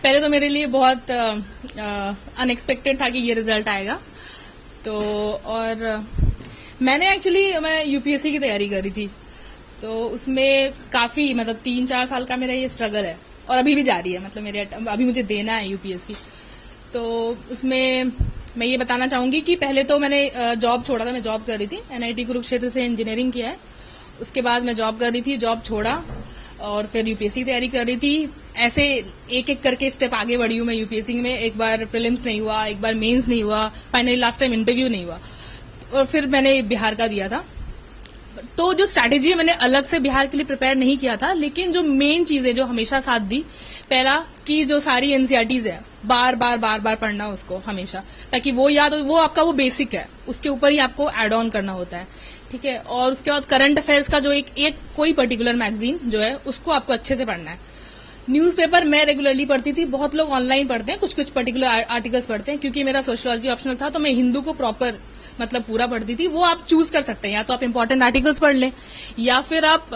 पहले तो मेरे लिए बहुत अनएक्सपेक्टेड था कि ये रिजल्ट आएगा। तो और मैं यूपीएससी की तैयारी कर रही थी, तो उसमें काफी मतलब 3-4 साल का मेरा ये स्ट्रगल है और अभी भी जारी है। मतलब अभी मुझे देना है यूपीएससी। तो उसमें मैं ये बताना चाहूंगी कि पहले तो मैंने जॉब छोड़ा था। मैं जॉब कर रही थी, एनआईटी कुरुक्षेत्र से इंजीनियरिंग किया है। उसके बाद मैं जॉब कर रही थी, जॉब छोड़ा और फिर यूपीएससी की तैयारी कर रही थी। ऐसे एक एक करके स्टेप आगे बढ़ी हूँ मैं यूपीएससी में। एक बार प्रीलिम्स नहीं हुआ, एक बार मेंस नहीं हुआ, फाइनली लास्ट टाइम इंटरव्यू नहीं हुआ और फिर मैंने बिहार का दिया था। तो जो स्ट्रैटेजी है मैंने अलग से बिहार के लिए प्रिपेयर नहीं किया था, लेकिन जो मेन चीजें जो हमेशा साथ दी, पहला कि जो सारी एनसीईआरटीज है बार बार पढ़ना उसको हमेशा, ताकि वो याद हो। वो आपका वो बेसिक है, उसके ऊपर ही आपको एड ऑन करना होता है, ठीक है। और उसके बाद करंट अफेयर्स का जो एक कोई पर्टिकुलर मैगजीन जो है उसको आपको अच्छे से पढ़ना है। न्यूज़पेपर मैं रेगुलरली पढ़ती थी, बहुत लोग ऑनलाइन पढ़ते हैं, कुछ कुछ पर्टिकुलर आर्टिकल्स पढ़ते हैं। क्योंकि मेरा सोशियोलॉजी ऑप्शनल था तो मैं हिंदू को प्रॉपर मतलब पूरा पढ़ती थी। वो आप चूज कर सकते हैं, या तो आप इंपॉर्टेंट आर्टिकल्स पढ़ लें या फिर आप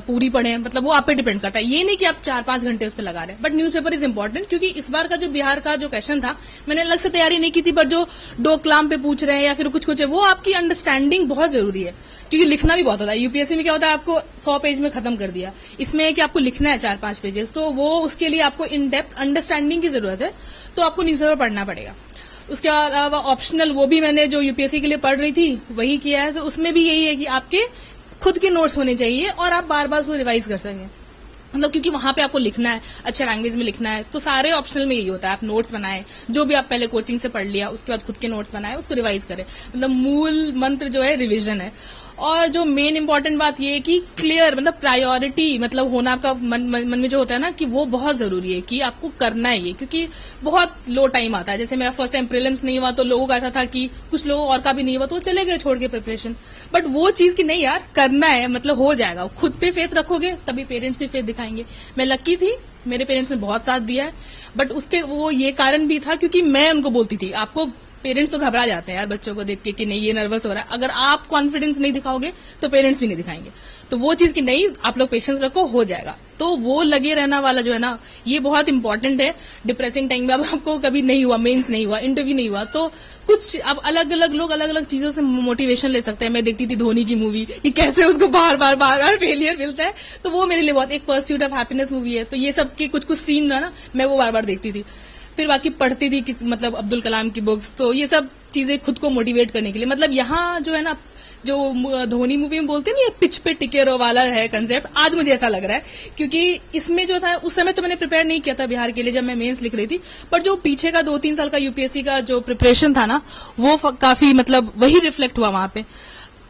पूरी पढ़ें। मतलब वो आप पे डिपेंड करता है, ये नहीं कि आप 4-5 घंटे उस पर लगा रहे हैं। बट न्यूज़पेपर इज इंपॉर्टेंट, क्योंकि इस बार का जो बिहार का जो क्वेश्चन था मैंने अलग से तैयारी नहीं की थी, पर जो डोकलाम पे पूछ रहे हैं या फिर कुछ है, वो आपकी अंडरस्टैंडिंग बहुत जरूरी है। क्योंकि लिखना भी बहुत होता है। यूपीएससी में क्या होता है, आपको 100 पेज में खत्म कर दिया, इसमें है कि आपको लिखना है 4-5 पेजेस। तो वो उसके लिए आपको इन डेप्थ अंडरस्टैंडिंग की जरूरत है, तो आपको न्यूज़पेपर पढ़ना पड़ेगा। उसके अलावा ऑप्शनल वो भी मैंने जो यूपीएससी के लिए पढ़ रही थी वही किया है। तो उसमें भी यही है कि आपके खुद के नोट्स होने चाहिए और आप बार बार उसको रिवाइज कर सकें। मतलब क्योंकि वहां पे आपको लिखना है, अच्छे लैंग्वेज में लिखना है, तो सारे ऑप्शनल में यही होता है। आप नोट्स बनाए, जो भी आप पहले कोचिंग से पढ़ लिया, उसके बाद खुद के नोट्स बनाए, उसको रिवाइज करें। मतलब मूल मंत्र जो है रिवीजन है। और जो मेन इंपॉर्टेंट बात ये है कि क्लियर मतलब प्रायोरिटी मतलब होना आपका मन में जो होता है ना, कि वो बहुत जरूरी है कि आपको करना है ये। क्योंकि बहुत लो टाइम आता है। जैसे मेरा फर्स्ट टाइम प्रीलिम्स नहीं हुआ तो लोगों का ऐसा था कि कुछ लोगों और का भी नहीं हुआ तो वो चले गए छोड़ के प्रिपरेशन। बट वो चीज की नहीं यार, करना है, मतलब हो जाएगा। खुद पे फेथ रखोगे तभी पेरेंट्स भी फेथ दिखाएंगे। मैं लकी थी, मेरे पेरेंट्स ने बहुत साथ दिया है। बट उसके वो ये कारण भी था क्योंकि मैं उनको बोलती थी। आपको पेरेंट्स तो घबरा जाते हैं यार बच्चों को देख के कि नहीं ये नर्वस हो रहा है। अगर आप कॉन्फिडेंस नहीं दिखाओगे तो पेरेंट्स भी नहीं दिखाएंगे। तो वो चीज की नहीं, आप लोग पेशेंस रखो, हो जाएगा। तो वो लगे रहना वाला जो है ना, ये बहुत इंपॉर्टेंट है। डिप्रेसिंग टाइम में अब आपको कभी नहीं हुआ, मेंस नहीं हुआ, इंटरव्यू नहीं हुआ, तो कुछ अब अलग अलग लोग अलग अलग चीजों से मोटिवेशन ले सकते हैं। मैं देखती थी धोनी की मूवी, कि कैसे उसको बार बार फेलियर मिलता है। तो वो मेरे लिए बहुत एक परस्यूट ऑफ हैप्पीनेस मूवी है। तो ये सब के कुछ सीन ना मैं वो बार बार देखती थी। फिर बाकी पढ़ती थी मतलब अब्दुल कलाम की बुक्स। तो ये सब चीजें खुद को मोटिवेट करने के लिए। मतलब यहाँ जो है ना, जो धोनी मूवी में बोलते हैं ना, ये पिच पे टिके रहो वाला है कंसेप्ट, आज मुझे ऐसा लग रहा है। क्योंकि इसमें जो था उस समय तो मैंने प्रिपेयर नहीं किया था बिहार के लिए जब मैं मेंस लिख रही थी। पर जो पीछे का 2-3 साल का यूपीएससी का जो प्रिपरेशन था ना, वो काफी मतलब वही रिफ्लेक्ट हुआ वहां पे।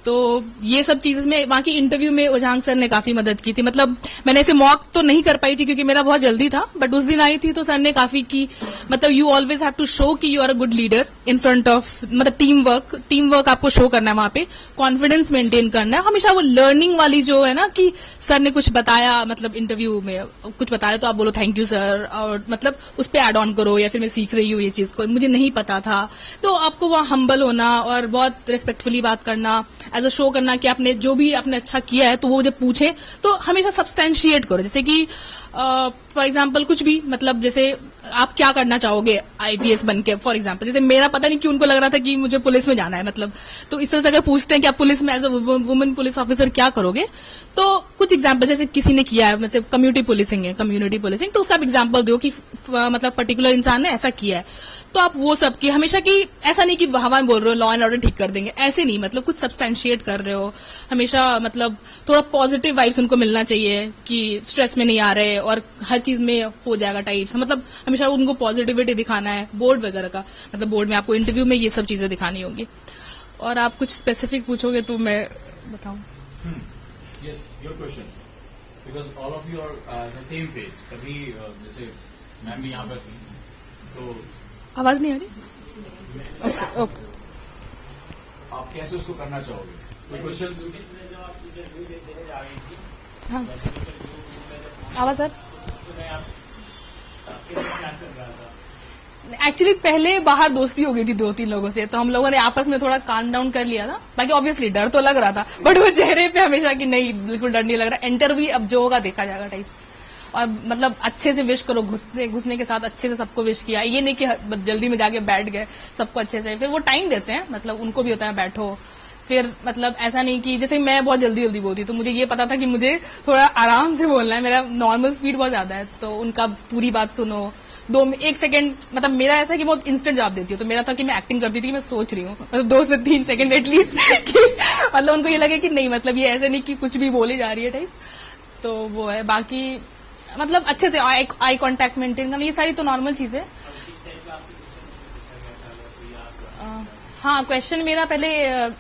तो ये सब चीजें में वहां की इंटरव्यू में ओझांग सर ने काफी मदद की थी। मतलब मैंने ऐसे मॉक तो नहीं कर पाई थी क्योंकि मेरा बहुत जल्दी था, बट उस दिन आई थी तो सर ने काफी की। मतलब you always have to show कि you are a good leader in front of, मतलब टीम वर्क आपको शो करना है वहां पे, कॉन्फिडेंस मेंटेन करना है हमेशा। वो लर्निंग वाली जो है ना, कि सर ने कुछ बताया, मतलब इंटरव्यू में कुछ बताया तो आप बोलो थैंक यू सर, और मतलब उस पर एड ऑन करो, या फिर मैं सीख रही हूँ ये चीज को, मुझे नहीं पता था। तो आपको वहां हम्बल होना और बहुत रिस्पेक्टफुली बात करना, एज अ शो करना कि आपने जो भी आपने अच्छा किया है, तो वो जब पूछे तो हमेशा सब्सटैंशिएट करो। जैसे कि फॉर एग्जांपल कुछ भी, मतलब जैसे आप क्या करना चाहोगे आईपीएस बन के, फॉर एग्जांपल जैसे मेरा पता नहीं क्यों उनको लग रहा था कि मुझे पुलिस में जाना है, मतलब तो इस तरह से अगर पूछते हैं कि आप पुलिस में as a women police officer क्या करोगे, तो कुछ एग्जांपल जैसे किसी ने किया है, जैसे कम्युनिटी पुलिसिंग, तो उसका आप एग्जांपल दो कि मतलब पर्टिकुलर इंसान ने ऐसा किया है। तो आप वो सब की हमेशा की, ऐसा नहीं कि हवा में बोल रहे हो लॉ एंड ऑर्डर ठीक कर देंगे, ऐसे नहीं, मतलब कुछ सब्सटैंशिएट कर रहे हो हमेशा। मतलब थोड़ा पॉजिटिव वाइब्स उनको मिलना चाहिए कि स्ट्रेस में नहीं आ रहे और हर चीज में हो जाएगा टाइप्स। मतलब हमेशा उनको पॉजिटिविटी दिखाना है। बोर्ड वगैरह का, मतलब बोर्ड में आपको इंटरव्यू में ये सब चीजें दिखानी होगी। और आप कुछ स्पेसिफिक पूछोगे तो मैं बताऊं। Yes, your questions. Because all of you are the same phase. कभी जैसे मैम भी यहाँ पर थी, तो आवाज नहीं आ रही? ओके। आप कैसे उसको करना चाहोगे? कोई क्वेश्चंस? हाँ, आवाज सर। एक्चुअली पहले बाहर दोस्ती हो गई थी 2-3 लोगों से, तो हम लोगों ने आपस में थोड़ा काम डाउन कर लिया था। बाकी ऑब्वियसली डर तो लग रहा था, बट वो चेहरे पे हमेशा कि नहीं बिल्कुल डर नहीं लग रहा, एंटर भी अब जो होगा देखा जाएगा टाइप्स। और मतलब अच्छे से विश करो, घुसने के साथ अच्छे से सबको विश किया, ये नहीं कि जल्दी में जाके बैठ गए, सबको अच्छे से। फिर वो टाइम देते हैं, मतलब उनको भी होता है बैठो, फिर मतलब ऐसा नहीं कि जैसे मैं बहुत जल्दी जल्दी बोलती, तो मुझे ये पता था कि मुझे थोड़ा आराम से बोलना है, मेरा नॉर्मल स्पीड बहुत ज्यादा है, तो उनका पूरी बात सुनो, 1 सेकंड, मतलब मेरा ऐसा है कि बहुत इंस्टेंट जवाब देती हूँ, तो मेरा था कि मैं एक्टिंग करती थी कि मैं सोच रही हूँ, मतलब 2 से 3 सेकंड एटलीस्ट कि मतलब उनको ये लगे कि नहीं, मतलब ये ऐसे नहीं कि कुछ भी बोली जा रही है टाइप। तो वो है, बाकी मतलब अच्छे से आई कांटेक्ट मेंटेन करना, ये सारी तो नॉर्मल चीज है। हाँ, क्वेश्चन मेरा पहले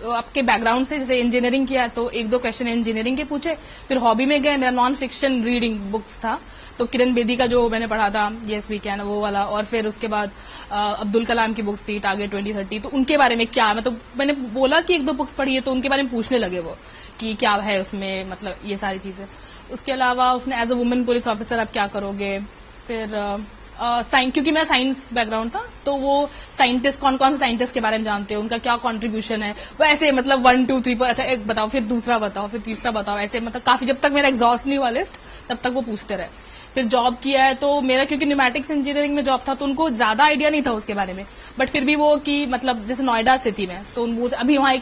आपके बैकग्राउंड से, जैसे इंजीनियरिंग किया तो 1-2 क्वेश्चन इंजीनियरिंग के पूछे, फिर हॉबी में गए, मेरा नॉन फिक्शन रीडिंग बुक्स था, तो किरण बेदी का जो मैंने पढ़ा था यस वी कैन, वो वाला, और फिर उसके बाद अब्दुल कलाम की बुक्स थी टारगेट 2030, तो उनके बारे में क्या, मतलब मैंने बोला कि 1-2 बुक्स पढ़ी है, तो उनके बारे में पूछने लगे वो कि क्या है उसमें, मतलब ये सारी चीजें। उसके अलावा उसने as a women police officer आप क्या करोगे, फिर क्योंकि मेरा साइंस बैकग्राउंड था, तो वो साइंटिस्ट कौन कौन से साइंटिस्ट के बारे में जानते हो, उनका क्या कंट्रीब्यूशन है, वो ऐसे मतलब 1 2 3 4, अच्छा एक बताओ, फिर दूसरा बताओ, फिर तीसरा बताओ, ऐसे मतलब काफी, जब तक मेरा एग्जॉस्ट नहीं हुआ लिस्ट तब तक वो पूछते रहे। फिर जॉब किया है, तो मेरा क्योंकि न्यूमेटिक्स इंजीनियरिंग में जॉब था, तो उनको ज्यादा आइडिया नहीं था उसके बारे में, बट फिर भी वो कि मतलब जैसे नोएडा से थी मैं, तो उनको अभी वहां एक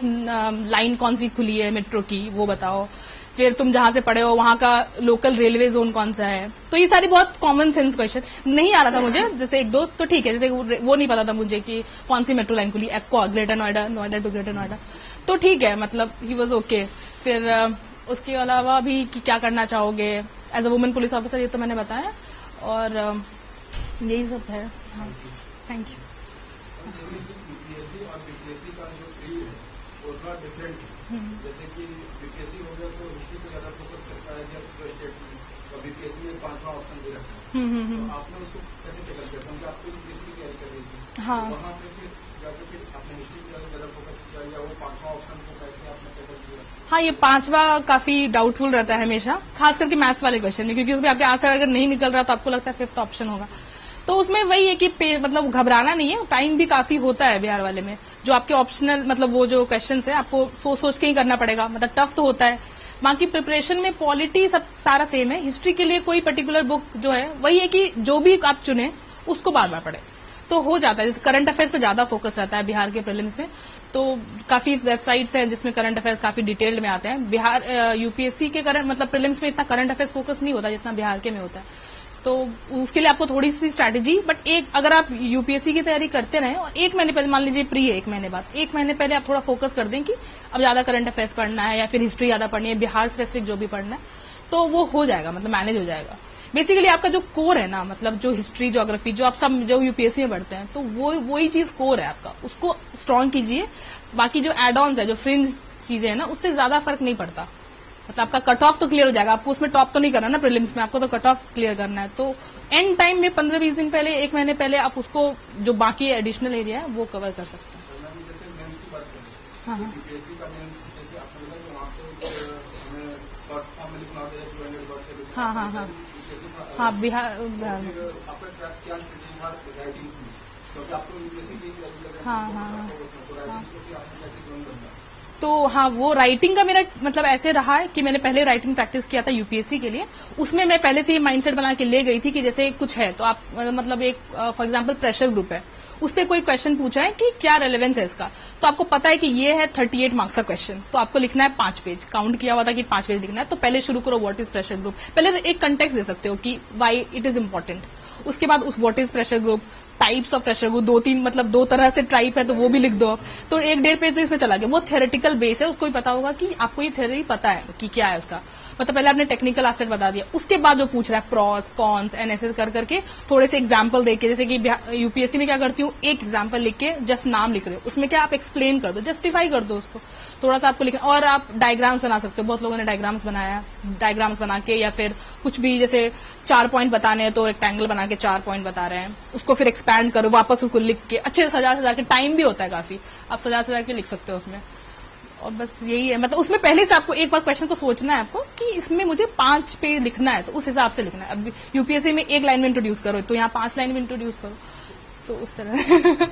लाइन कौन सी खुली है मेट्रो की, वो बताओ, फिर तुम जहां से पढ़े हो वहां का लोकल रेलवे जोन कौन सा है, तो ये सारी बहुत कॉमन सेंस क्वेश्चन नहीं आ रहा था मुझे, जैसे 1-2 तो ठीक है, जैसे वो नहीं पता था मुझे कि कौन सी मेट्रो लाइन खुली, aqua greater Noida, Noida to greater Noida, तो ठीक है, मतलब ही वॉज ओके। फिर उसके अलावा भी कि क्या करना चाहोगे as a women police officer, ये तो मैंने बताया, और यही सब है। Thank you. जैसे कि यूपीएससी और बीपीएससी का जो फील्ड है वो थोड़ा डिफरेंट है, जैसे कि बीपीएससी हो गया तो हिस्ट्री पे ज्यादा फोकस करता है, जो स्टेटमेंट, और बीपीएससी में 5वां ऑप्शन भी रखा है, तो आपने उसको कैसे टेकल किया, क्योंकि आपको यूपीएससी की तैयारी कर रही थी, हाँ, वहाँ पे फिर जाके फिर आपने हिस्ट्री पे ज्यादा फोकस किया, या वो 5वां ऑप्शन को कैसे आपने टेकल किया? हाँ, ये 5वां काफी डाउटफुल रहता है हमेशा, खास करके मैथ्स वाले क्वेश्चन में, क्योंकि उसमें आपके आंसर अगर नहीं निकल रहा तो आपको लगता है 5th ऑप्शन होगा, तो उसमें वही है कि मतलब घबराना नहीं है, टाइम भी काफी होता है बिहार वाले में, जो आपके ऑप्शनल मतलब वो जो क्वेश्चन है आपको सोच सोच के ही करना पड़ेगा, मतलब टफ तो होता है। बाकी प्रिपरेशन में पॉलिटी सब सारा सेम है, हिस्ट्री के लिए कोई पर्टिकुलर बुक जो है वही है कि जो भी आप चुने उसको बार बार पढ़े तो हो जाता है। जैसे करंट अफेयर्स पे ज्यादा फोकस रहता है बिहार के प्रीलिम्स में, तो काफी वेबसाइट्स हैं जिसमें करंट अफेयर्स काफी डिटेल्ड में आते हैं। बिहार यूपीएससी के करंट मतलब प्रीलिम्स में इतना करंट अफेयर्स फोकस नहीं होता जितना बिहार के में होता है, तो उसके लिए आपको थोड़ी सी स्ट्रैटेजी, बट एक अगर आप यूपीएससी की तैयारी करते रहे और 1 महीने पहले, मान लीजिए प्री है 1 महीने बाद, 1 महीने पहले आप थोड़ा फोकस कर दें कि अब ज्यादा करंट अफेयर्स पढ़ना है या फिर हिस्ट्री ज्यादा पढ़नी है, बिहार स्पेसिफिक जो भी पढ़ना है, तो वो हो जाएगा, मतलब मैनेज हो जाएगा। बेसिकली आपका जो कोर है ना, मतलब जो हिस्ट्री ज्योग्राफी जो आप सब जो यूपीएससी में पढ़ते हैं, तो वही चीज कोर है आपका, उसको स्ट्रांग कीजिए। बाकी जो एड ऑन्स है, जो फ्रिंज चीजें है ना, उससे ज्यादा फर्क नहीं पड़ता, मतलब आपका कट ऑफ तो क्लियर हो जाएगा। आपको उसमें टॉप तो नहीं करना ना प्रीलिम्स में, आपको तो कट ऑफ क्लियर करना है, तो एंड टाइम में 15-20 दिन पहले, 1 महीने पहले आप उसको जो बाकी एडिशनल एरिया है वो कवर कर सकते हैं। जैसे मेंस की बात करें, हाँ, यूपीएससी का मेंस जैसे आपने बोला कि वहाँ पे हमें शॉर्ट फॉर्म में लिखना होता है, 200 वर्ड से लिखना हाँ, होता है। हाँ, यूपीएससी का हाँ, बिहार फिर आपका क्या स्ट्रेटेजी था राइटिंग्स में, क्योंकि आपको यूपीएससी की तैयारी कर रहे हैं, हाँ, तो राइटिंग्स को फिर आपने कैसे ज्वाइन करना? तो हाँ, वो राइटिंग का मेरा मतलब ऐसे रहा है कि मैंने पहले राइटिंग प्रैक्टिस किया था यूपीएससी के लिए, उसमें मैं पहले से ये माइंडसेट बना के ले गई थी कि जैसे कुछ है तो आप मतलब एक फॉर एग्जांपल प्रेशर ग्रुप है, उस पर कोई क्वेश्चन पूछा है कि क्या रेलेवेंस है इसका, तो आपको पता है कि ये है 38 मार्क्स का क्वेश्चन, तो आपको लिखना है 5 पेज, काउंट किया हुआ था कि 5 पेज लिखना है, तो पहले शुरू करो व्हाट इज प्रेशर ग्रुप, पहले तो एक कंटेक्स्ट दे सकते हो कि वाई इट इज इम्पोर्टेंट, उसके बाद उस what is pressure group, types of pressure group, 2-3 मतलब 2 तरह से टाइप है तो वो भी लिख दो, तो 1-1.5 पेज तो इसमें चला गया। वो थ्योरेटिकल बेस है, उसको भी पता होगा कि आपको ये थ्योरी पता है कि क्या है उसका, मतलब पहले आपने टेक्निकल एस्पेक्ट बता दिया, उसके बाद जो पूछ रहा है प्रॉस कॉन्स एनालिसिस कर करके थोड़े से एग्जांपल देके, जैसे कि यूपीएससी में क्या करती हूँ, एक एग्जांपल लिख के जस्ट नाम लिख रहे हो, उसमें क्या आप एक्सप्लेन कर दो, जस्टिफाई कर दो उसको, थोड़ा सा आपको लिखना, और आप डायग्राम्स बना सकते हो, बहुत लोगों ने डायग्राम्स बनाया, डायग्राम्स बना के, या फिर कुछ भी जैसे 4 पॉइंट बताने हैं तो रेक्टेंगल बना के 4 पॉइंट बता रहे हैं, उसको फिर एक्सपैंड करो, वापस उसको लिख के अच्छे से सजा के, टाइम भी होता है काफी, आप सजा के लिख सकते हो उसमें, और बस यही है। मतलब उसमें पहले से आपको एक बार क्वेश्चन को सोचना है आपको कि इसमें मुझे 5 पेज लिखना है, तो उस हिसाब से लिखना है। अब यूपीएससी में 1 लाइन में इंट्रोड्यूस करो, तो यहाँ 5 लाइन में इंट्रोड्यूस करो, तो उस तरह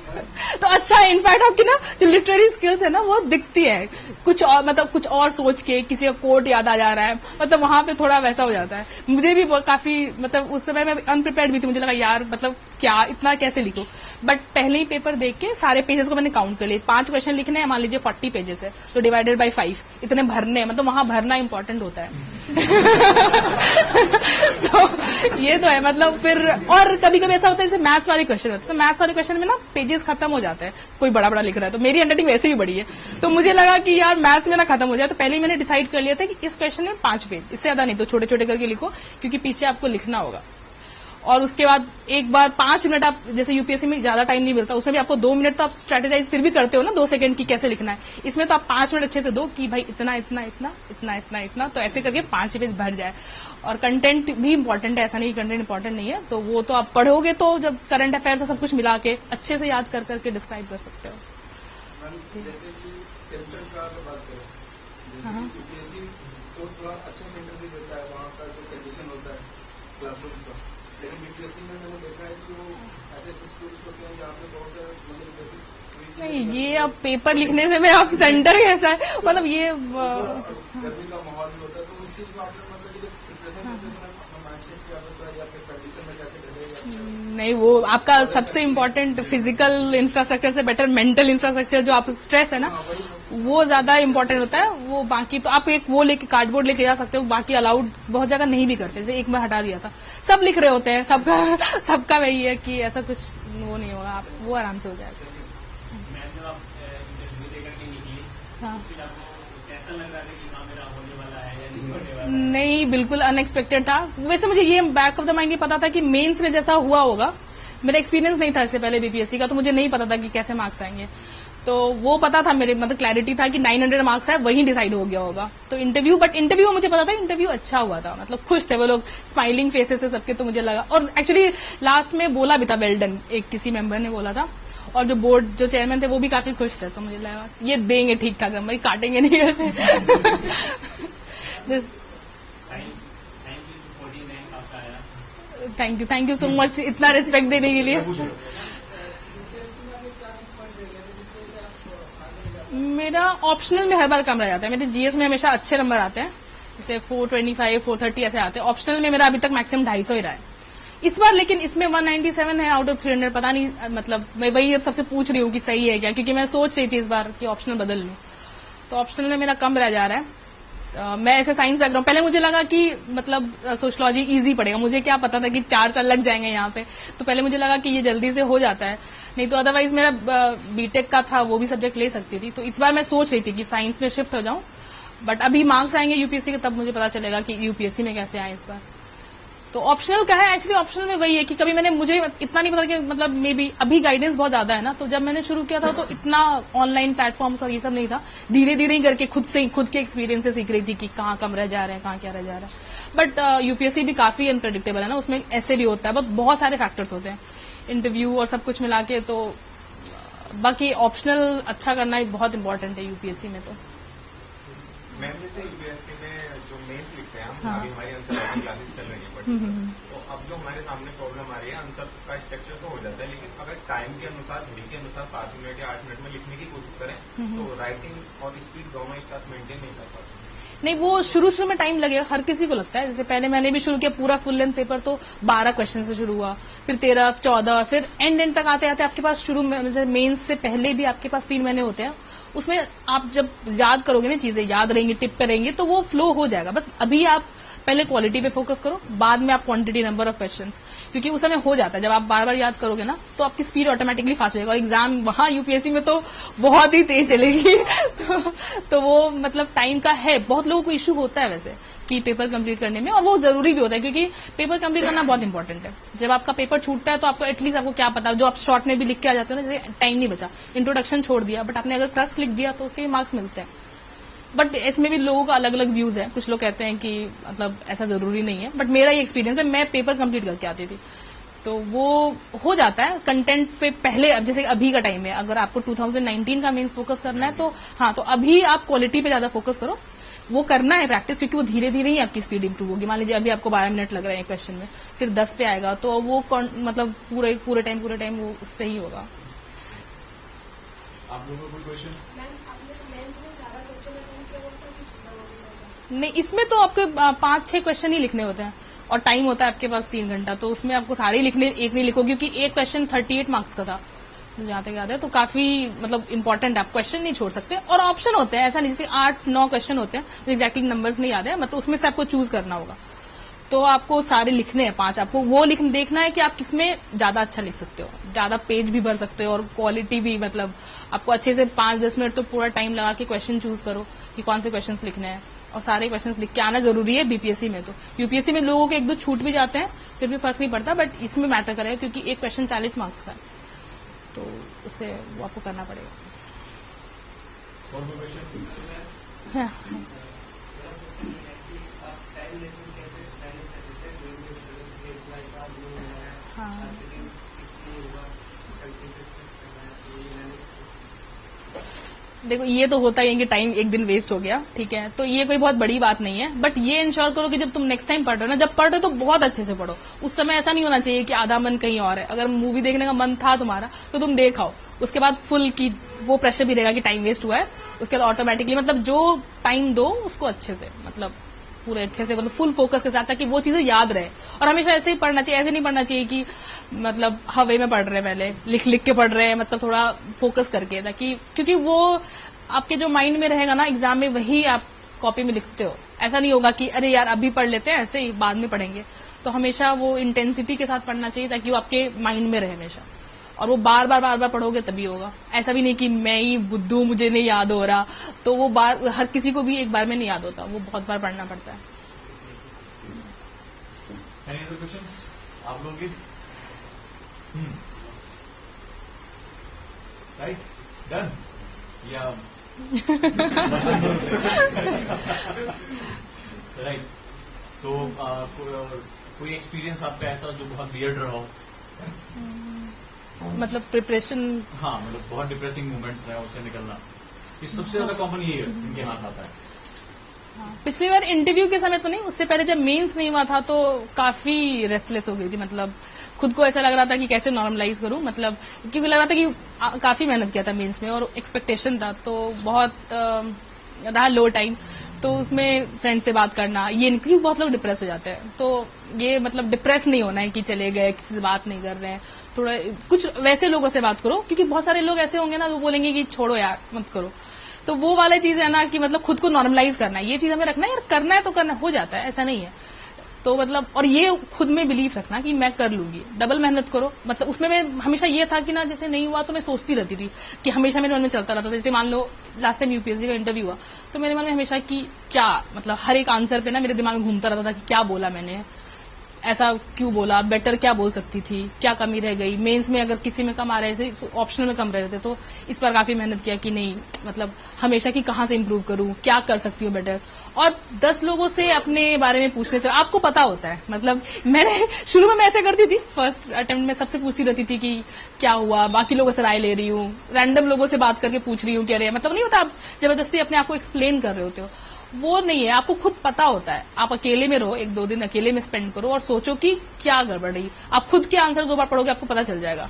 तो अच्छा है। इनफैक्ट आपकी ना जो लिटरेरी स्किल्स है ना वो दिखती है, कुछ और मतलब कुछ और सोच के किसी का कोट याद आ जा रहा है, मतलब वहां पे थोड़ा वैसा हो जाता है। मुझे भी काफी मतलब उस समय मैं अनप्रिपेयर्ड भी थी, मुझे लगा यार मतलब क्या इतना कैसे लिखो, बट पहले ही पेपर देख के सारे पेजेस को मैंने काउंट कर लिए। 5 क्वेश्चन लिखने हैं, मान लीजिए 40 पेजेस है तो डिवाइडेड बाय 5 इतने भरने हैं, मतलब वहां भरना इंपॉर्टेंट होता है। तो ये तो है मतलब। फिर और कभी कभी ऐसा होता है जैसे मैथ्स वाले क्वेश्चन होते हैं, तो मैथ्स वाले क्वेश्चन में ना पेजेस खत्म हो जाते हैं, कोई बड़ा बड़ा लिख रहा है, तो मेरी हैंडराइटिंग वैसे ही बड़ी है, तो मुझे लगा कि यार मैथ्स में ना खत्म हो जाए, तो पहले ही मैंने डिसाइड कर लिया था कि इस क्वेश्चन में 5 पेज, इससे ज्यादा नहीं, तो छोटे छोटे करके लिखो क्योंकि पीछे आपको लिखना होगा। और उसके बाद एक बार 5 मिनट आप, जैसे यूपीएससी में ज्यादा टाइम नहीं मिलता, उसमें भी आपको 2 मिनट तो आप स्ट्रेटेजाइज फिर भी करते हो ना 2 सेकंड की कैसे लिखना है, इसमें तो आप 5 मिनट अच्छे से दो कि भाई इतना इतना इतना इतना इतना इतना, तो ऐसे करके 5 पेज भर जाए। और कंटेंट भी इंपॉर्टेंट है, ऐसा नहीं कंटेंट इंपॉर्टेंट नहीं है, तो वो तो आप पढ़ोगे तो जब करंट अफेयर से सब कुछ मिला के अच्छे से याद कर करके डिस्क्राइब कर सकते हो। जैसे कि सेंटर का अगर बात करें, जैसे कि यूपीएससी तो थोड़ा अच्छा सेंटर भी देता है, वहाँ का जो कंडीशन होता है क्लासरूम्स का, लेकिन बीपीएससी में मैंने देखा है कि वो ऐसे स्कूल्स होते हैं जहाँ पे बहुत सारे मतलब बेसिक नहीं, ये अब पेपर लिखने से मैं आप सेंटर कैसा है मतलब ये गर्मी का माहौल भी होता है, तो उस चीज में आपने मतलब कि प्रिपरेशन करते समय अपना माइंडसेट क्या होता है या फिर कंडीशन में कैसे ढलेगा? नहीं, वो आपका सबसे इम्पोर्टेंट फिजिकल इंफ्रास्ट्रक्चर से बेटर मेंटल इंफ्रास्ट्रक्चर, जो आप स्ट्रेस है ना वो ज्यादा इम्पोर्टेंट होता है। वो बाकी तो आप एक वो लेके कार्डबोर्ड लेके जा सकते हो, बाकी अलाउड बहुत जगह नहीं भी करते, जैसे एक मैं हटा दिया था, सब लिख रहे होते हैं, सबका वही है कि ऐसा कुछ वो नहीं होगा, आप वो आराम से हो जाएगा। हाँ। कैसा लग रहा था कि हाँ मेरा होने वाला है या नहीं होने वाला? नहीं, बिल्कुल अनएक्सपेक्टेड था। वैसे मुझे ये बैक ऑफ द माइंड ये पता था कि मेंस में जैसा हुआ होगा, मेरा एक्सपीरियंस नहीं था इससे पहले बीपीएससी का, तो मुझे नहीं पता था कि कैसे मार्क्स आएंगे, तो वो पता था मेरे मतलब क्लैरिटी था कि 900 मार्क्स है, वही डिसाइड हो गया होगा। तो इंटरव्यू में मुझे पता था इंटरव्यू अच्छा हुआ था, मतलब खुश थे वो लोग, स्माइलिंग फेसेस थे सबके, तो मुझे लगा। और एक्चुअली लास्ट में बोला भी था वेल डन, एक किसी मेंबर ने बोला था, और जो बोर्ड जो चेयरमैन थे वो भी काफी खुश थे, तो मुझे लगा ये देंगे ठीक ठाक, हम भाई काटेंगे नहीं ऐसे। थैंक यू सो मच इतना रिस्पेक्ट देने के लिए। मेरा ऑप्शनल में हर बार कम रह जाता है, मेरे जीएस में हमेशा अच्छे नंबर आते हैं, जैसे 425 430 ऐसे आते हैं। ऑप्शनल में मेरा अभी तक मैक्सिमम 250 ही रहा है इस बार, लेकिन इसमें 197 है आउट ऑफ 300, पता नहीं, मतलब मैं वही अब सबसे पूछ रही हूँ कि सही है क्या, क्योंकि मैं सोच रही थी इस बार कि ऑप्शनल बदल लूं, तो ऑप्शनल में मेरा कम रह जा रहा है। मैं ऐसे साइंस बैकग्राउंड, पहले मुझे लगा कि मतलब सोशलॉजी इजी पड़ेगा, मुझे क्या पता था कि 4 साल लग जाएंगे यहाँ पे, तो पहले मुझे लगा कि ये जल्दी से हो जाता है, नहीं तो अदरवाइज मेरा बीटेक का था, वो भी सब्जेक्ट ले सकती थी। तो इस बार मैं सोच रही थी कि साइंस में शिफ्ट हो जाऊं, बट अभी मार्क्स आएंगे यूपीएससी के, तब मुझे पता चलेगा कि यूपीएससी में कैसे आए इस बार। तो ऑप्शनल का है, एक्चुअली ऑप्शनल में वही है कि कभी मुझे इतना नहीं पता कि मतलब मे बी अभी गाइडेंस बहुत ज्यादा है ना, तो जब मैंने शुरू किया था तो इतना ऑनलाइन प्लेटफॉर्म्स और ये सब नहीं था, धीरे धीरे ही करके खुद के एक्सपीरियंस से सीख रही थी कि कहाँ कम रह जा रहे हैं, कहाँ क्या रह जा रहा है। बट यूपीएससी भी काफी अनप्रेडिक्टेबल है ना, उसमें ऐसे भी होता है, बहुत सारे फैक्टर्स होते हैं, इंटरव्यू और सब कुछ मिला के, तो बाकी ऑप्शनल अच्छा करना ही बहुत इंपॉर्टेंट है यूपीएससी में। तो मैम जैसे यूपीएससी में जो मेंस लिखते हैं हम, हाँ। अभी हमारी आंसर क्लासेस चल रही है, तो अब जो हमारे सामने प्रॉब्लम आ रही है, आंसर का स्ट्रक्चर तो हो जाता है, लेकिन अगर टाइम के अनुसार, घड़ी के अनुसार 7 मिनट या 8 मिनट में लिखने की कोशिश करें, तो राइटिंग और स्पीड दोनों एक साथ मेंटेन नहीं कर पाते। नहीं, वो शुरू में टाइम लगेगा, हर किसी को लगता है। जैसे पहले मैंने भी शुरू किया, पूरा फुल लेंथ पेपर तो 12 क्वेश्चन से शुरू हुआ, फिर 13, 14, फिर एंड तक आते आते आपके पास शुरू में मेंस से पहले भी आपके पास 3 महीने होते हैं, उसमें आप जब याद करोगे ना, चीजें याद रहेंगी, टिप करेंगे, तो वो फ्लो हो जाएगा। बस अभी आप पहले क्वालिटी पे फोकस करो, बाद में आप क्वांटिटी, नंबर ऑफ क्वेश्चंस, क्योंकि उस समय हो जाता है, जब आप बार बार याद करोगे ना तो आपकी स्पीड ऑटोमेटिकली फास्ट हो जाएगा। और एग्जाम वहां यूपीएससी में तो बहुत ही तेज चलेगी। तो वो मतलब टाइम का है, बहुत लोगों को इश्यू होता है वैसे कि पेपर कंप्लीट करने में, और वो जरूरी भी होता है, क्योंकि पेपर कंप्लीट करना बहुत इंपॉर्टेंट है। जब आपका पेपर छूटता है तो आपको एटलीस्ट आपको क्या पता, जो आप शॉर्ट में भी लिख के आ जाते हो ना, जैसे टाइम नहीं बचा, इंट्रोडक्शन छोड़ दिया, बट आपने अगर क्रक्स लिख दिया तो उसके भी मार्क्स मिलते हैं। बट इसमें भी लोगों का अलग अलग व्यूज है, कुछ लोग कहते हैं कि मतलब ऐसा जरूरी नहीं है, बट मेरा ये एक्सपीरियंस है, मैं पेपर कंप्लीट करके आती थी, तो वो हो जाता है। कंटेंट पे पहले, अब जैसे अभी का टाइम है, अगर आपको 2019 का मेंस फोकस करना है तो हाँ, तो अभी आप क्वालिटी पे ज्यादा फोकस करो, वो करना है प्रैक्टिस, क्योंकि वो धीरे धीरे ही आपकी स्पीड इंप्रूव होगी। मान लीजिए अभी आपको 12 मिनट लग रहे हैं क्वेश्चन में, फिर 10 पे आएगा तो वो मतलब पूरे टाइम वो उससे ही होगा। आप लोगों को कोई क्वेश्चन? नहीं, इसमें तो आपके 5-6 क्वेश्चन ही लिखने होते हैं और टाइम होता है आपके पास 3 घंटा, तो उसमें आपको सारे ही लिखने, एक नहीं लिखो, क्योंकि एक क्वेश्चन 38 मार्क्स का था जहां तक याद है, तो काफी मतलब इंपॉर्टेंट, आप क्वेश्चन नहीं छोड़ सकते। और ऑप्शन होते हैं, ऐसा नहीं जैसे 8-9 क्वेश्चन होते हैं, तो एग्जैक्टली नंबर्स नहीं याद है, मतलब उसमें से आपको चूज करना होगा, तो आपको सारे लिखने हैं 5। आपको वो देखना है कि आप किसमें ज्यादा अच्छा लिख सकते हो, ज्यादा पेज भी भर सकते हो और क्वालिटी भी, मतलब आपको अच्छे से 5-10 मिनट तो पूरा टाइम लगा के क्वेश्चन चूज करो कि कौन से क्वेश्चन लिखने हैं, और सारे क्वेश्चंस लिख के आना जरूरी है बीपीएससी में। तो यूपीएससी में लोगों के 1-2 छूट भी जाते हैं, फिर भी फर्क नहीं पड़ता, बट इसमें मैटर करेगा क्योंकि एक क्वेश्चन 40 मार्क्स का है, तो उससे वो आपको करना पड़ेगा। और कोई क्वेश्चन? हाँ। हाँ। देखो, ये तो होता ही है कि टाइम एक दिन वेस्ट हो गया, ठीक है, तो ये कोई बहुत बड़ी बात नहीं है, बट ये इंश्योर करो कि जब तुम नेक्स्ट टाइम पढ़ रहे हो ना, जब पढ़ रहे हो तो बहुत अच्छे से पढ़ो। उस समय ऐसा नहीं होना चाहिए कि आधा मन कहीं और है। अगर मूवी देखने का मन था तुम्हारा तो तुम देख आओ, उसके बाद फुल की वो प्रेशर भी रहेगा कि टाइम वेस्ट हुआ है, उसके बाद ऑटोमेटिकली मतलब जो टाइम दो उसको अच्छे से, मतलब पूरे अच्छे से, मतलब फुल फोकस के साथ, ताकि वो चीजें याद रहे। और हमेशा ऐसे ही पढ़ना चाहिए, ऐसे नहीं पढ़ना चाहिए कि मतलब हवे में पढ़ रहे हैं, पहले लिख के पढ़ रहे हैं, मतलब थोड़ा फोकस करके, ताकि क्योंकि वो आपके जो माइंड में रहेगा ना एग्जाम में, वही आप कॉपी में लिखते हो। ऐसा नहीं होगा कि अरे यार अभी पढ़ लेते हैं, ऐसे ही बाद में पढ़ेंगे। तो हमेशा वो इंटेंसिटी के साथ पढ़ना चाहिए ताकि वो आपके माइंड में रहे हमेशा, और वो बार बार पढ़ोगे तभी होगा। ऐसा भी नहीं कि मैं ही बुद्धू, मुझे नहीं याद हो रहा, तो वो हर किसी को भी एक बार में नहीं याद होता, वो बहुत बार पढ़ना पड़ता है। Any other questions? आप लोग की? Right? Done? या राइट, तो कोई एक्सपीरियंस आपका ऐसा जो बहुत वियर्ड रहा हो? मतलब प्रिपरेशन? हाँ, मतलब बहुत डिप्रेसिंग मोमेंट्स रहे, उससे निकलना, ये सबसे ज्यादा कॉमन ये है इनके हाथ आता है। पिछली बार इंटरव्यू के समय तो नहीं, उससे पहले जब मेंस नहीं हुआ था तो काफी रेस्टलेस हो गई थी, मतलब खुद को ऐसा लग रहा था कि कैसे नॉर्मलाइज करूं, मतलब क्योंकि लग रहा था कि काफी मेहनत किया था मेंस में और एक्सपेक्टेशन था, तो बहुत रहा लो टाइम, तो उसमें फ्रेंड से बात करना, ये नहीं, क्योंकि बहुत लोग डिप्रेस हो जाते हैं, तो ये मतलब डिप्रेस नहीं होना है कि चले गए, किसी से बात नहीं कर रहे हैं, थोड़ा कुछ वैसे लोगों से बात करो, क्योंकि बहुत सारे लोग ऐसे होंगे ना जो बोलेंगे कि छोड़ो यार मत करो, तो वो वाला चीज है ना कि मतलब खुद को नॉर्मलाइज करना है, ये चीज हमें रखना है, यार करना है तो करना हो जाता है, ऐसा नहीं है। तो मतलब और ये खुद में बिलीफ रखना कि मैं कर लूंगी, डबल मेहनत करो। मतलब उसमें मैं हमेशा ये था कि ना जैसे नहीं हुआ तो मैं सोचती रहती थी कि हमेशा मेरे मन में चलता रहता था, जैसे मान लो लास्ट टाइम यूपीएससी का इंटरव्यू हुआ तो मेरे मन में हमेशा कि क्या मतलब हर एक आंसर पे ना मेरे दिमाग में घूमता रहता था कि क्या बोला मैंने, ऐसा क्यों बोला, बेटर क्या बोल सकती थी, क्या कमी रह गई, मेंस में अगर किसी में कम आ रहे थे, ऑप्शनल में कम रह रहे थे, तो इस पर काफी मेहनत किया कि नहीं मतलब हमेशा कि कहाँ से इम्प्रूव करूं, क्या कर सकती हूँ बेटर। और 10 लोगों से अपने बारे में पूछने से आपको पता होता है, मतलब मैंने शुरू में मैं ऐसे करती थी, फर्स्ट अटेम्प्ट में सबसे पूछती रहती थी कि क्या हुआ, बाकी लोगों से राय ले रही हूँ, रैंडम लोगों से बात करके पूछ रही हूँ कि अरे मतलब नहीं होता, आप जबरदस्ती अपने आप को एक्सप्लेन कर रहे होते हो, वो नहीं है, आपको खुद पता होता है। आप अकेले में रहो, 1-2 दिन अकेले में स्पेंड करो और सोचो कि क्या गड़बड़ रही, आप खुद के आंसर 2 बार पढ़ोगे आपको पता चल जाएगा।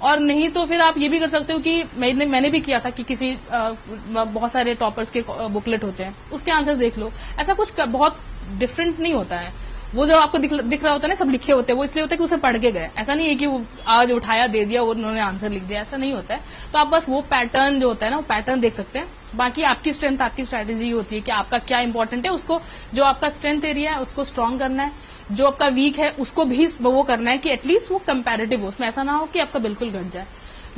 और नहीं तो फिर आप ये भी कर सकते हो कि मैंने भी किया था कि किसी बहुत सारे टॉपर्स के बुकलेट होते हैं, उसके आंसर देख लो, ऐसा कुछ बहुत डिफरेंट नहीं होता है। वो जो आपको दिख रहा होता है ना, सब लिखे होते हैं, वो इसलिए होता है कि उसे पढ़ के गए, ऐसा नहीं है कि वो आज उठाया दे दिया और उन्होंने आंसर लिख दिया, ऐसा नहीं होता है। तो आप बस वो पैटर्न जो होता है ना, वो पैटर्न देख सकते हैं। बाकी आपकी स्ट्रेंथ, आपकी स्ट्रैटेजी होती है कि आपका क्या इंपॉर्टेंट है, उसको जो आपका स्ट्रेंथ एरिया है उसको स्ट्रांग करना है, जो आपका वीक है उसको भी वो करना है कि एटलीस्ट वो कंपैरेटिव हो, उसमें ऐसा ना हो कि आपका बिल्कुल घट जाए।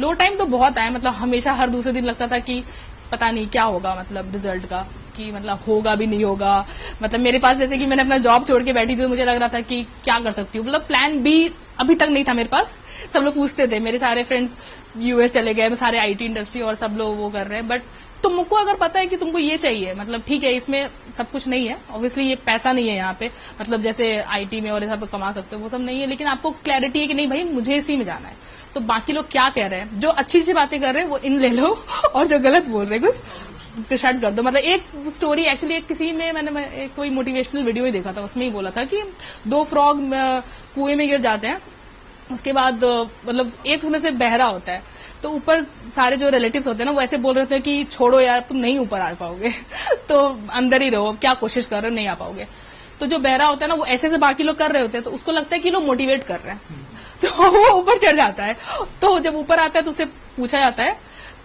लो टाइम तो बहुत आया, मतलब हमेशा हर दूसरे दिन लगता था कि पता नहीं क्या होगा, मतलब रिजल्ट का, कि मतलब होगा भी नहीं होगा। मतलब मेरे पास जैसे कि मैंने अपना जॉब छोड़ के बैठी थी तो मुझे लग रहा था कि क्या कर सकती हूँ, मतलब प्लान बी अभी तक नहीं था मेरे पास। सब लोग पूछते थे, मेरे सारे फ्रेंड्स यूएस चले गए, सारे आईटी इंडस्ट्री और सब लोग वो कर रहे हैं, बट तुमको अगर पता है कि तुमको ये चाहिए, मतलब ठीक है इसमें सब कुछ नहीं है, ऑब्वियसली ये पैसा नहीं है यहाँ पे, मतलब जैसे आईटी में और सब कमा सकते हो वो सब नहीं है, लेकिन आपको क्लैरिटी है कि नहीं भाई मुझे इसी में जाना है। तो बाकी लोग क्या कह रहे हैं, जो अच्छी अच्छी बातें कर रहे हैं वो इन ले लो और जो गलत बोल रहे हैं कुछ शट कर दो। मतलब एक स्टोरी एक्चुअली एक किसी में मैंने कोई मोटिवेशनल वीडियो ही देखा था, उसमें ही बोला था कि 2 फ्रॉग कुएं में गिर जाते हैं, उसके बाद मतलब एक उसमें से बहरा होता है, तो ऊपर सारे जो रिलेटिव्स होते हैं ना वो ऐसे बोल रहे थे कि छोड़ो यार तुम नहीं ऊपर आ पाओगे तो अंदर ही रहो, क्या कोशिश कर रहे हो, नहीं आ पाओगे। तो जो बहरा होता है ना वो ऐसे से बाकी लोग कर रहे होते हैं, तो उसको लगता है कि लोग मोटिवेट कर रहे हैं तो वो ऊपर चढ़ जाता है। तो जब ऊपर आता है तो उससे पूछा जाता है,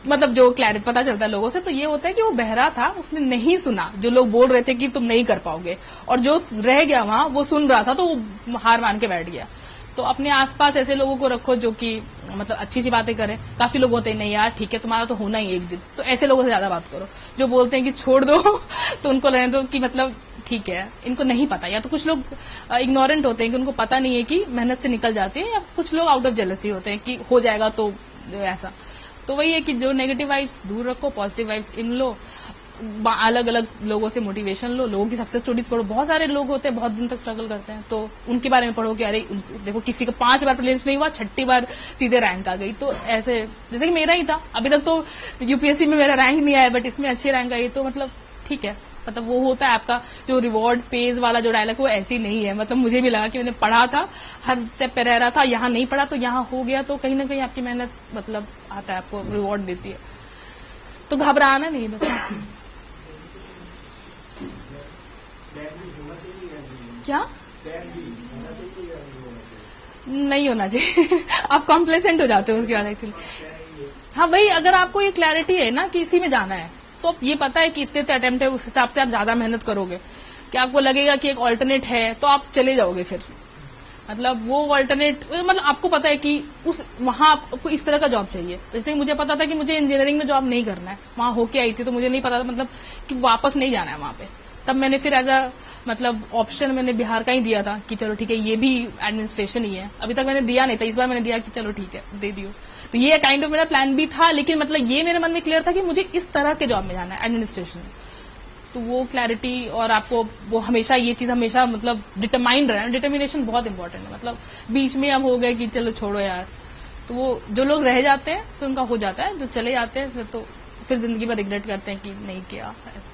मतलब जो क्लैरिटी पता चलता है लोगों से, तो ये होता है कि वो बहरा था, उसने नहीं सुना जो लोग बोल रहे थे कि तुम नहीं कर पाओगे, और जो रह गया वहां वो सुन रहा था, तो वो हार मान के बैठ गया। तो अपने आसपास ऐसे लोगों को रखो जो कि मतलब अच्छी सी बातें करें। काफी लोग होते हैं नहीं यार ठीक है तुम्हारा तो होना ही एक दिन, तो ऐसे लोगों से ज्यादा बात करो। जो बोलते हैं कि छोड़ दो तो उनको रहने दो कि मतलब ठीक है, इनको नहीं पता, या तो कुछ लोग इग्नोरेंट होते हैं कि उनको पता नहीं है कि मेहनत से निकल जाती है, या कुछ लोग आउट ऑफ जेलसी होते हैं कि हो जाएगा तो ऐसा। तो वही है कि जो नेगेटिव वाइब्स दूर रखो, पॉजिटिव वाइब्स इन लो, अलग अलग लोगों से मोटिवेशन लो, लोगों की सक्सेस स्टोरीज पढ़ो। बहुत सारे लोग होते हैं बहुत दिन तक स्ट्रगल करते हैं, तो उनके बारे में पढ़ो कि अरे देखो किसी का 5 बार प्रीलिम्स नहीं हुआ, 6ठी बार सीधे रैंक आ गई। तो ऐसे जैसे कि मेरा ही था, अभी तक तो यूपीएससी में मेरा रैंक नहीं आया, बट इसमें अच्छी रैंक आई, तो मतलब ठीक है। मतलब वो होता है आपका जो रिवॉर्ड पेज वाला जो डायलॉग वो ऐसी नहीं है। मतलब मुझे भी लगा कि मैंने पढ़ा था, हर स्टेप पे रह रहा था, यहाँ नहीं पढ़ा तो यहाँ हो गया, तो कहीं ना कहीं आपकी मेहनत मतलब आता है, आपको रिवॉर्ड देती है। तो घबराना नहीं बस। क्या नहीं होना चाहिए आप कॉम्प्लेसेंट हो जाते हो उसके बाद एक्चुअली। हाँ भाई, अगर आपको ये क्लैरिटी है ना कि इसी में जाना है, तो ये पता है कि इतने अटेम्प्ट है, उस हिसाब से आप ज्यादा मेहनत करोगे। कि आपको लगेगा कि एक ऑल्टरनेट है तो आप चले जाओगे फिर, मतलब वो ऑल्टरनेट, मतलब आपको पता है कि उस वहां आपको इस तरह का जॉब चाहिए। जैसे मुझे पता था कि मुझे इंजीनियरिंग में जॉब नहीं करना है, वहां होके आई थी, तो मुझे नहीं पता था मतलब कि वापस नहीं जाना है वहां पे। तब मैंने फिर एज अ मतलब ऑप्शन मैंने बिहार का ही दिया था कि चलो ठीक है ये भी एडमिनिस्ट्रेशन ही है। अभी तक मैंने दिया नहीं था, इस बार मैंने दिया कि चलो ठीक है दे दियो। तो ये काइंड ऑफ मेरा प्लान भी था, लेकिन मतलब ये मेरे मन में क्लियर था कि मुझे इस तरह के जॉब में जाना है, एडमिनिस्ट्रेशन में। तो वो क्लैरिटी और आपको वो हमेशा ये चीज हमेशा मतलब डिटरमाइंड रहना, डिटर्मिनेशन बहुत इंपॉर्टेंट है। मतलब बीच में अब हो गए कि चलो छोड़ो यार, तो वो जो लोग रह जाते हैं तो उनका हो जाता है, जो चले जाते हैं फिर तो फिर जिंदगी भर रिग्रेट करते हैं कि नहीं किया ऐसा।